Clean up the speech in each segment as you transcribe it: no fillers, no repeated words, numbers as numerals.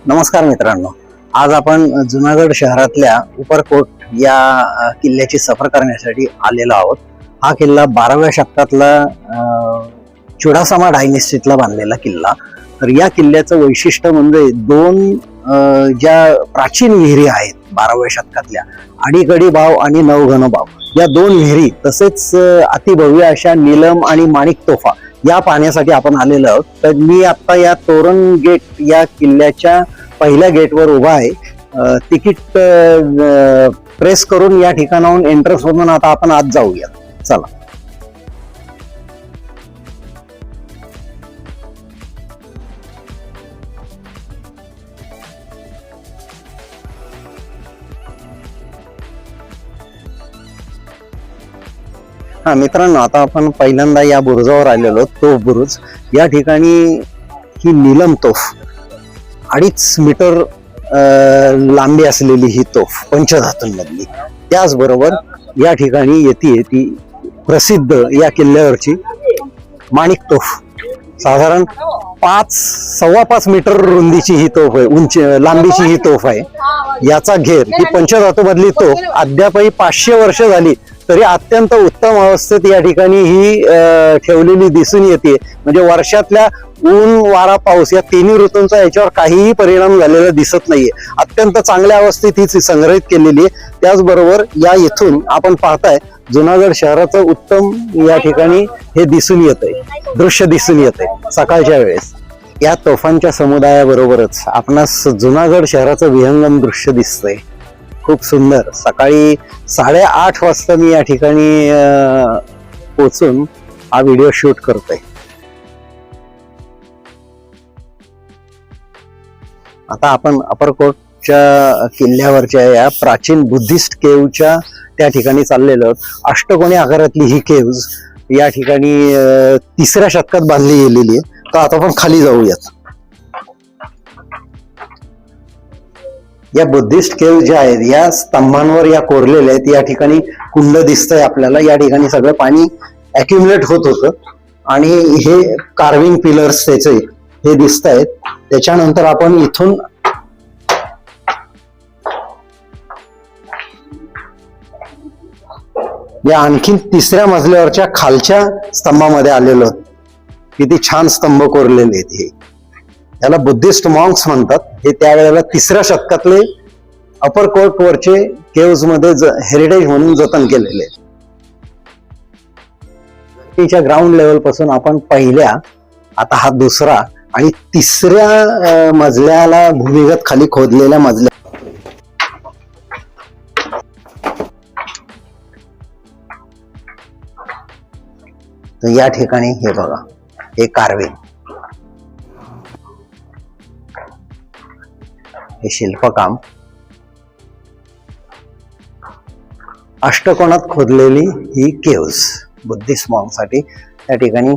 नमस्कार मित्रांनो, आज आपण जुनागड शहरातल्या उपरकोट या किल्ल्याची सफर करण्यासाठी आलेलो आहोत। हा किल्ला 12व्या शतकातला चुडासामा डायनेस्टीतला बांधलेला किल्ला। तर या किल्ल्याचं वैशिष्ट्य म्हणजे दोन ज्या प्राचीन विहिरी आहेत 12व्या शतकातल्या, आडीगडी बाव आणि नवघन बाव, या दोन विहिरी तसेच अतिभव्य अशा नीलम आणि माणिक तोफा या पाहण्यासाठी आपण आलेलो आहोत। तर मी आता या तोरण गेट या किल्ल्याच्या पहिल्या गेटवर उभा आहे। तिकीट प्रेस करून या ठिकाणाहून एंट्रन्स मधून आता आपण आत जाऊया, चला। हा मित्रांनो, आता आपण पहिल्यांदा या बुरुजावर आलेलो, तोफ बुरुज। या ठिकाणी ही नीलम तोफ 2.5 मीटर लांबी असलेली ही तोफ पंचधातूंमधली। त्याचबरोबर या ठिकाणी येती प्रसिद्ध या किल्ल्यावरची माणिक तोफ, साधारण 5.25 मीटर रुंदीची ही तोफ आहे, उंची लांबीची ही तोफ आहे। याचा घेर, ही पंचधातू मधली तोफ अद्यापही 500 वर्ष झाली तरी अत्यंत उत्तम अवस्थेत या ठिकाणी ही ठेवलेली दिसून येते। म्हणजे वर्षातल्या ऊन वारा पाऊस या तिन्ही ऋतूंचा याच्यावर काहीही परिणाम झालेला दिसत नाहीये। अत्यंत चांगल्या अवस्थेत ही संग्रहित केलेली आहे। त्याचबरोबर या इथून आपण पाहताय जुनागड शहराचं उत्तम या ठिकाणी हे दिसून येतंय, दृश्य दिसून येतंय सकाळच्या वेळेस। या तोफांच्या समुदायाबरोबरच आपणास जुनागड शहराचं विहंगम दृश्य दिसतंय, खूप सुंदर। सकाळी 8:30 वाजता मी या ठिकाणी पोहोचून हा व्हिडिओ शूट करतोय। आता आपण अपरकोटच्या किल्ल्यावरच्या या प्राचीन बुद्धिस्ट केव्हच्या त्या ठिकाणी चाललेलो आहोत। अष्टकोनी आकारातली ही केव्ज या ठिकाणी 3ऱ्या शतकात बांधली गेलेली आहे। तर आता आपण खाली जाऊयात। या बुद्धिस्ट केव्ह ज्या आहेत या स्तंभांवर या कोरलेल्या आहेत। या ठिकाणी कुंड दिसतंय आपल्याला, या ठिकाणी सगळं पाणी अॅक्युमुलेट होत होतं आणि हे कार्विंग पिलर्स त्याचे हे दिसत आहेत। त्याच्यानंतर आपण इथून या आणखीन 3ऱ्या मजल्यावरच्या खालच्या स्तंभामध्ये आलेलो। किती छान स्तंभ कोरलेले आहेत हे, याला बुद्धिस्ट मॉन्क्स म्हणतात। हे त्यावेळेला 3ऱ्या शतकातले अपरकोट वरचे केव्ज मध्ये हेरिटेज म्हणून जतन केलेले। तिच्या ग्राउंड लेवल पासून आपण पहिल्या, आता हा 2रा आणि 3ऱ्या मजल्याला भूमिगत खाली खोदलेल्या मजल्या। तर या ठिकाणी हे बघा, हे कार्विंग, हे शिल्पकाम, अष्टकोनात खोदलेली ही केव्ज बुद्धिस्ट मॉन्कसाठी। त्या ठिकाणी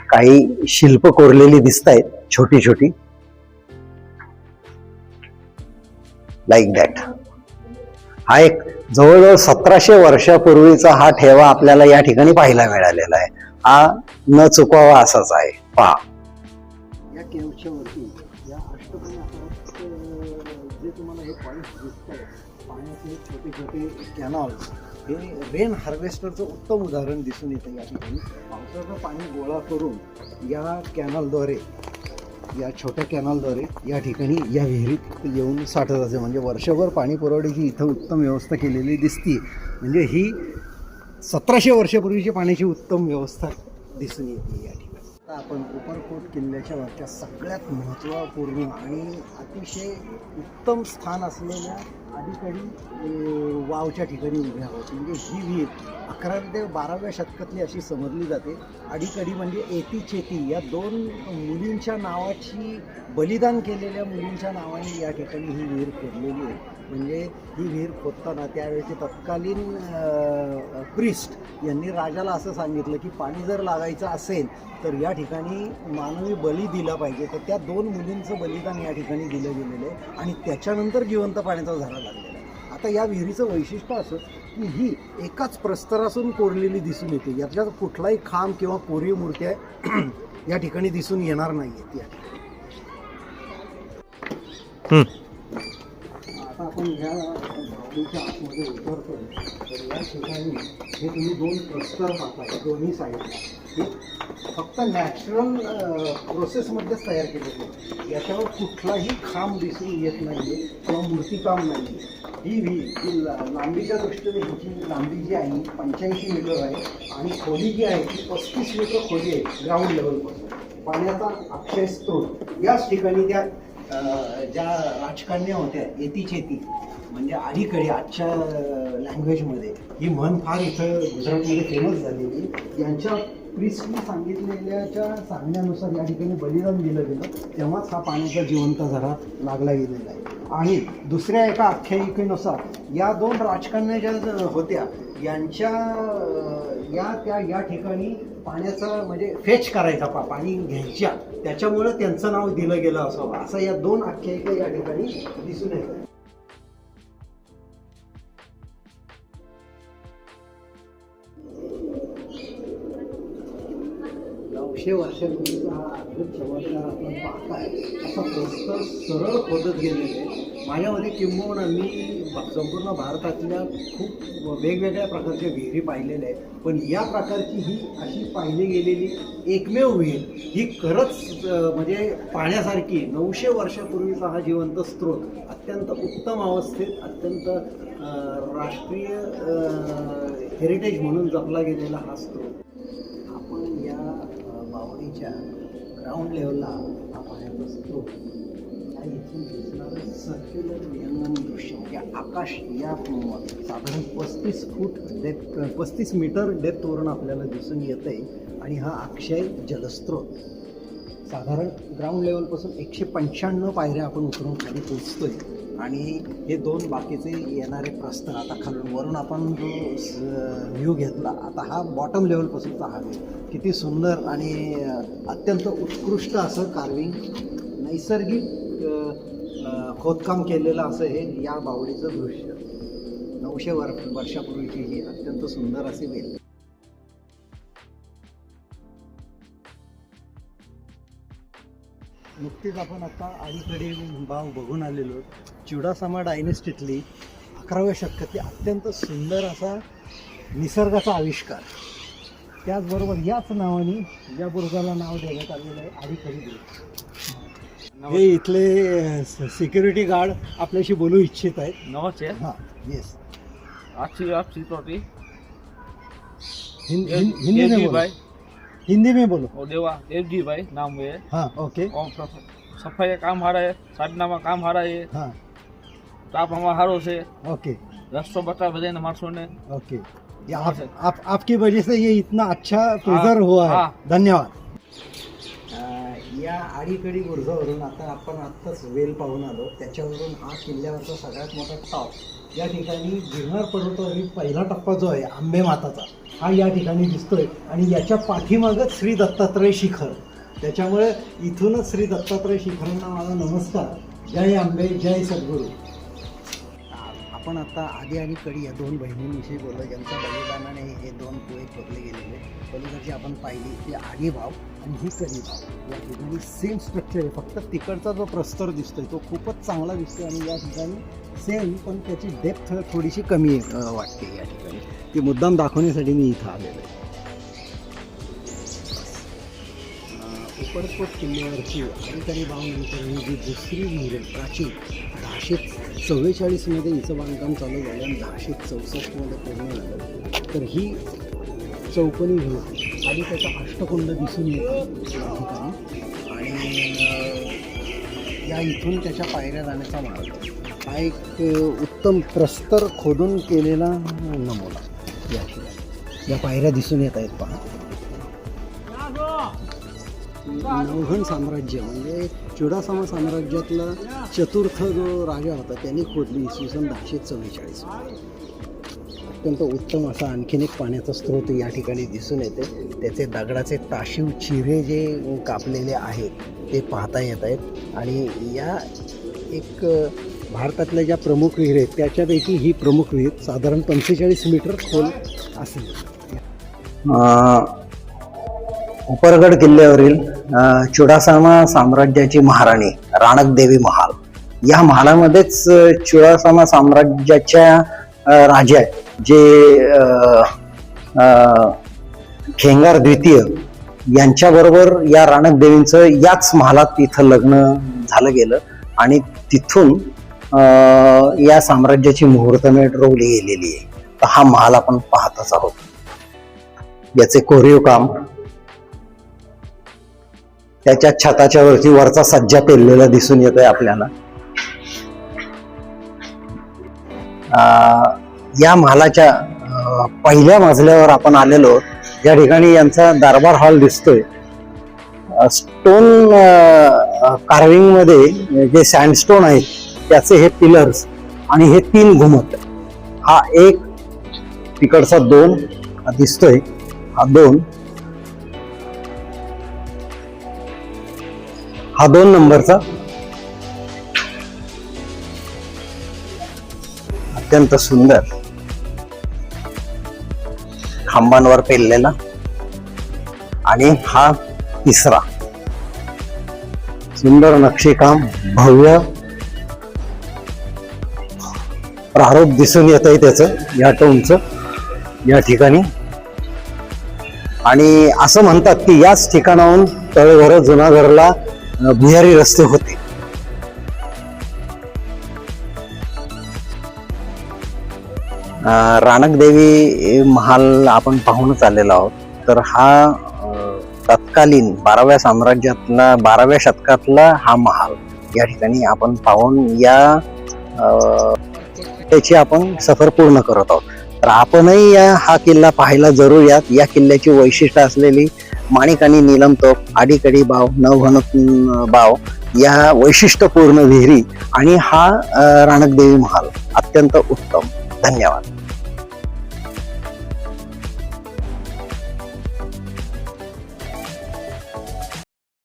काही शिल्प कोरलेली दिसत आहेत, छोटी छोटी, लाईक दॅट। हा एक जवळजवळ 1700 वर्षापूर्वीचा हा ठेवा आपल्याला या ठिकाणी पाहायला मिळालेला आहे। हा न चुकवावा असाच आहे, पहा। या केव्हच्या वरती या अष्टकोनी आकारात जे तुम्हाला हे पॉइंट्स दिसतंय, पाण्याचे छोटे छोटे कॅनॉल, हे रेन हार्वेस्टरचं उत्तम उदाहरण दिसून येतं। या ठिकाणी पावसाचं पाणी गोळा करून या कॅनॉलद्वारे, या छोट्या कॅनॉलद्वारे या ठिकाणी या विहिरीत येऊन साठत असे। म्हणजे वर्षभर पाणी पुरवठ्याची इथं उत्तम व्यवस्था केलेली दिसती। म्हणजे ही 1700 वर्षापूर्वीची पाण्याची उत्तम व्यवस्था दिसून येते या ठिकाणी। आता आपण उपरकोट किल्ल्याच्या वरच्या सगळ्यात महत्त्वपूर्ण आणि अतिशय उत्तम स्थान असलेल्या आडीकडी वावच्या ठिकाणी उभे आहोत। म्हणजे ही विहीर 11व्या ते 12व्या शतकातली अशी समजली जाते। आडीकडी म्हणजे एटी चेती या 2 मुलींच्या नावाची, बलिदान केलेल्या मुलींच्या नावाने या ठिकाणी ही विहीर खोदलेली आहे। म्हणजे ही विहीर खोदताना त्यावेळेचे तत्कालीन प्रिस्ट यांनी राजाला असं सांगितलं की पाणी जर लागायचं असेल तर या ठिकाणी मानवी बळी दिला पाहिजे। तर त्या 2 मुलींचं बलिदान या ठिकाणी दिलं गेलेलं आहे आणि त्याच्यानंतर जिवंत पाण्याचा झरा लागलेला आहे। आता या विहिरीचं वैशिष्ट्य असं की ही एकाच प्रस्तरातून कोरलेली दिसून येते। याच्यात कुठलाही खांब किंवा कोरीव मूर्त्या या ठिकाणी दिसून येणार नाहीयेत। आता आपण या बावडीच्या आतमध्ये उतरतोय तर या ठिकाणी हे तुम्ही दोन प्रस्तर पाहताय दोन्ही साईडला. हे फक्त नॅचरल प्रोसेसमध्येच तयार केलेले, याच्यावर कुठलाही खांब दिसून येत नाही आहे किंवा मूर्तिकाम नाही. ही ही लांबीच्या दृष्टीने हिची लांबी जी आहे 85 मीटर आहे आणि खोली जी आहे ती 35 मीटर खोली आहे ग्राउंड लेवलपासून. पाण्याचा अक्षय स्त्रोत याच ठिकाणी त्या ज्या राजकन्या होत्या येती म्हणजे अलीकडे आजच्या लँग्वेजमध्ये ही म्हण फार इथं गुजरातमध्ये फेमस झालेली. यांच्या प्रिस्टनी सांगितलेल्याच्या सांगण्यानुसार या ठिकाणी बलिदान दिलं गेलं, तेव्हाच हा पाण्याचा जिवंत झरा लागला गेलेला आहे. आणि दुसऱ्या एका आख्यायिकेनुसार या दोन राजकन्या ज्या होत्या यांच्या या ठिकाणी पाण्याचा म्हणजे फेच करायचा पाणी घ्यायच्या, त्याच्यामुळे त्यांचं नाव दिलं गेलं असावं असं या दोन आख्यायिका या ठिकाणी दिसून येतात. 900 वर्षापूर्वीचा हा अद्भुत चमत्कार आपण पाहताय. असा प्रस्तर सरळ खोदत गेलेले आहे. माझ्यामध्ये किंबहुना मी संपूर्ण भारतातल्या खूप वेगवेगळ्या प्रकारच्या विहिरी पाहिलेल्या आहेत, पण या प्रकारची ही अशी पाहिली गेलेली एकमेव विहीर ही खरंच म्हणजे पाण्यासारखी 900 वर्षापूर्वीचा हा जिवंत स्रोत अत्यंत उत्तम अवस्थेत, अत्यंत राष्ट्रीय हेरिटेज म्हणून जपला गेलेला हा स्रोत. आपण या बावडीच्या ग्राउंड लेवलला हा पाण्याचा स्रोत या इथून दिसणारं सर्क्युलर विहंगम दृश्य म्हणजे आकाश या साधारण 35 फूट डेप्थ 35 मीटर डेप्थवरून आपल्याला दिसून येतं आहे. आणि हा अक्षय जलस्रोत साधारण ग्राउंड लेवलपासून 195 पायऱ्या आपण उतरून खाली पोचतोय. आणि हे दोन बाकीचे येणारे प्रस्तर आता खालून वरून आपण जो व्ह्यू घेतला, आता हा बॉटम लेवलपासूनचा हा व्ह्यू किती सुंदर आणि अत्यंत उत्कृष्ट असं कार्विंग नैसर्गिक खोदकाम केलेलं असं हे या बावडीचं दृश्य. 900 वर्षापूर्वीची ही अत्यंत सुंदर अशी वेल. नुकतीच आपण आता अलीकडे बाव बघून आलेलो चुडासामा डायनेस्टीतली 11व्या शतकातली अत्यंत सुंदर असा निसर्गाचा आविष्कार. त्याचबरोबर याच नावाने या बुरुजाला नाव देण्यात आलेलं आहे अलीकडे बुरुज. हे इथले सिक्युरिटी गार्ड आपल्याशी बोलू इच्छित आहेत. नमस्ते. हाँ यस. आपसी प्रॉपर्टी हिंदी में बोलो. हिंदी में बोलो. और देवा FG भाई नाम है. हाँ ओके. और सफाई का काम हारा है, साधनामा काम हारा है. हाँ तापमा हारो से. ओके. रस्तो बता बजे न मार्सो ने. ओके. ये आपकी वजह से ये इतना अच्छा प्रिजर्व हुआ है. धन्यवाद. या आडीकडी बुरुजावरून आता आपण आत्ताच वेल पाहून आलो. त्याच्यावरून हा किल्ल्यावरचा सगळ्यात मोठा टॉप या ठिकाणी गिरनार पर्वतावरील पहिला टप्पा जो आहे आंबे माताचा हा या ठिकाणी दिसतोय. आणि याच्या पाठीमागच श्री दत्तात्रय शिखर. त्याच्यामुळे इथूनच श्री दत्तात्रय शिखरांना माझा नमस्कार. जय आंबे जय सद्गुरू. आपण आता आदी आणि कडी या दोन बहिणींविषयी बोललो ज्यांच्या बलिदानाने हे दोन कुळे खोदले गेलेले. पलीकडची आपण पाहिली ती आदी भाव आणि ही कडी भाव. या ठिकाणी सेम स्ट्रक्चर आहे, फक्त तिकडचा जो प्रस्तर दिसतोय तो खूपच चांगला दिसतोय आणि या ठिकाणी सेम पण त्याची डेप्थ थोडीशी कमी वाटते या ठिकाणी. ती मुद्दाम दाखवण्यासाठी मी इथं आलेलो आहे. उपरकोट किल्ल्यावरची अलीकडे बावनंतर ही जी दुसरी विहीर आहे प्राचीन 1044मध्ये हिचं बांधकाम चालू झालं आणि 1064मध्ये पूर्ण झालं. तर ही चौकोनी विहीर आणि त्याचा अष्टकुंड दिसून येतो या ठिकाणी. आणि या इथून त्याच्या पायऱ्या जाण्याचा मार्ग हा एक उत्तम प्रस्तर खोदून केलेला नमुना या ठिकाणी. या पायऱ्या दिसून येत आहेत पहा. नौघन साम्राज्य म्हणजे चुडासामा साम्राज्यातला चतुर्थ जो राजा होता त्यांनी खोदली इसवी सन 1044. अत्यंत उत्तम असा आणखीन एक पाण्याचा स्रोत या ठिकाणी दिसून येते. त्याचे दगडाचे ताशीव चिरे जे कापलेले आहेत ते पाहता येत आहेत. आणि या एक भारतातल्या ज्या प्रमुख विहीर आहेत त्याच्यापैकी ही प्रमुख विहीर साधारण 45 मीटर खोल असेल. उपरगड किल्ल्यावरील चुडासामा साम्राज्याची महाराणी राणकदेवी महाल या महालामध्येच चुळासामा साम्राज्याच्या राजा जे खेंगार द्वितीय यांच्याबरोबर या राणक देवींचं याच महालात इथं लग्न झालं गेलं आणि तिथून या साम्राज्याची मुहूर्तमेढ रोवली गेलेली आहे. तर हा महाल आपण पाहतच आहोत. याचे कोरीव काम, त्याच्या छताच्या वरती वरचा सज्जा पेरलेला दिसून येतोय आपल्याला. या महालाच्या पहिल्या मजल्यावर आपण आलेलो. या ठिकाणी यांचा दरबार हॉल दिसतोय. स्टोन कार्विंग मध्ये जे सँडस्टोन आहेत त्याचे हे पिलर्स आणि हे 3 घुमट, हा एक, तिकडचा 2 दिसतोय, हा 2, हा 2 नंबरचा, अत्यंत सुंदर खांबांवर पेरलेला, आणि हा 3रा सुंदर नक्षीकाम, भव्य प्रारूप दिसून येत आहे त्याचं या टोनचं या ठिकाणी. आणि असं म्हणतात की याच ठिकाणाहून तळेघर जुनागडला भुयारी रस्ते होते. राणकदेवी महाल आपण पाहूनच आलेलो आहोत. तर हा तत्कालीन 12व्या साम्राज्यातला 12व्या शतकातला हा महाल या ठिकाणी आपण पाहून या त्याची आपण सफर पूर्ण करत आहोत. तर आपणही हा किल्ला पाहायला जरूर यात. या किल्ल्याची वैशिष्ट्य असलेली माणिक आणि नीलम तोफ, आडीकडी बाव, नवघनक बाव, या वैशिष्ट्यपूर्ण विहिरी आणि हा राणकदेवी महाल अत्यंत उत्तम. धन्यवाद.